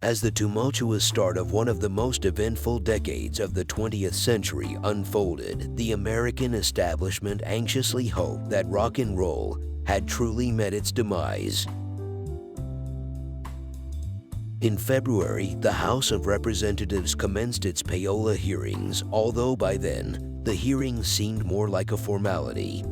As the tumultuous start of one of the most eventful decades of the 20th century unfolded, the American establishment anxiously hoped that rock and roll had truly met its demise. In February, the House of Representatives commenced its payola hearings, although by then, the hearings seemed more like a formality.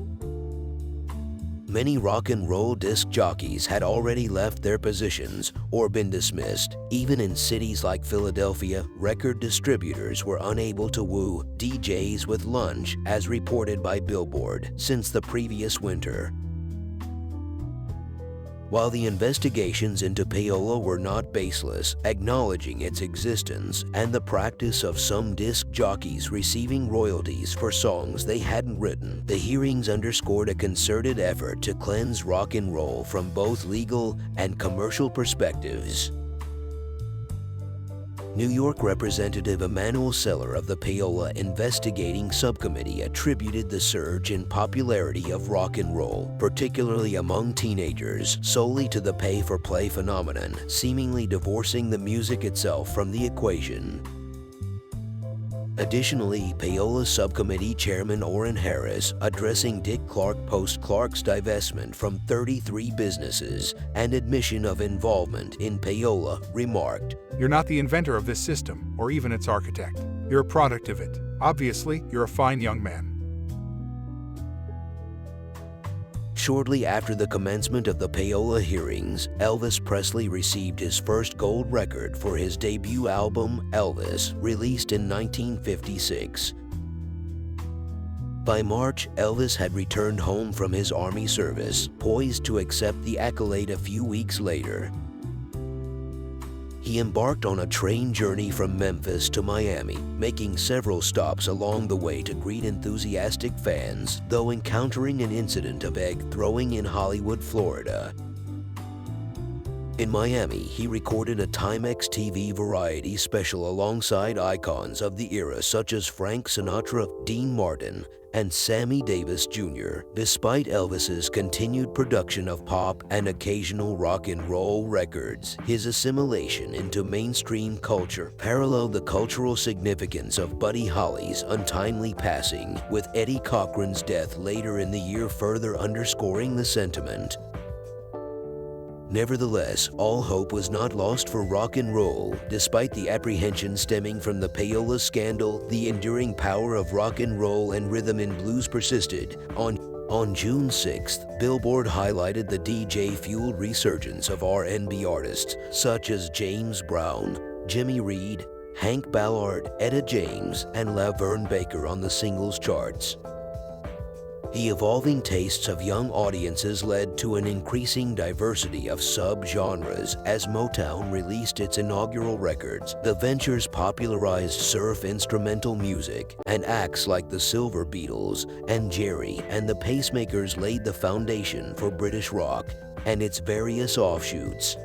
Many rock and roll disc jockeys had already left their positions or been dismissed. Even in cities like Philadelphia, record distributors were unable to woo DJs with lunch, as reported by Billboard, since the previous winter. While the investigations into payola were not baseless, acknowledging its existence and the practice of some disc jockeys receiving royalties for songs they hadn't written, the hearings underscored a concerted effort to cleanse rock and roll from both legal and commercial perspectives. New York Representative Emanuel Seller of the Payola Investigating Subcommittee attributed the surge in popularity of rock and roll, particularly among teenagers, solely to the pay-for-play phenomenon, seemingly divorcing the music itself from the equation. Additionally, Payola Subcommittee Chairman Orrin Harris, addressing Dick Clark post-Clark's divestment from 33 businesses and admission of involvement in payola, remarked, "You're not the inventor of this system, or even its architect. You're a product of it. Obviously, you're a fine young man." Shortly after the commencement of the payola hearings, Elvis Presley received his first gold record for his debut album, Elvis, released in 1956. By March, Elvis had returned home from his Army service, poised to accept the accolade a few weeks later. He embarked on a train journey from Memphis to Miami, making several stops along the way to greet enthusiastic fans, though encountering an incident of egg throwing in Hollywood, Florida. In Miami, he recorded a Timex TV variety special alongside icons of the era such as Frank Sinatra, Dean Martin, and Sammy Davis Jr. Despite Elvis's continued production of pop and occasional rock and roll records, his assimilation into mainstream culture paralleled the cultural significance of Buddy Holly's untimely passing, with Eddie Cochran's death later in the year further underscoring the sentiment. Nevertheless, all hope was not lost for rock and roll. Despite the apprehension stemming from the payola scandal, the enduring power of rock and roll and rhythm and blues persisted. On June 6th, Billboard highlighted the DJ-fueled resurgence of R&B artists such as James Brown, Jimmy Reed, Hank Ballard, Etta James, and Laverne Baker on the singles charts. The evolving tastes of young audiences led to an increasing diversity of sub-genres as Motown released its inaugural records. The ventures popularized surf instrumental music, and acts like the Silver Beatles and Jerry and the Pacemakers laid the foundation for British rock and its various offshoots.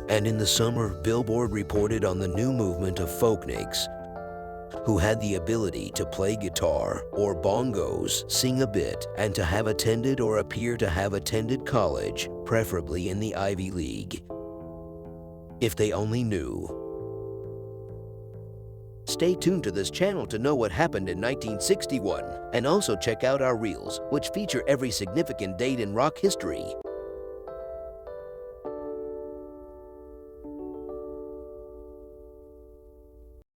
And in the summer, Billboard reported on the new movement of folkniks, who had the ability to play guitar or bongos, sing a bit, and to have attended or appear to have attended college, preferably in the Ivy League. If they only knew. Stay tuned to this channel to know what happened in 1961, and also check out our reels, which feature every significant date in rock history.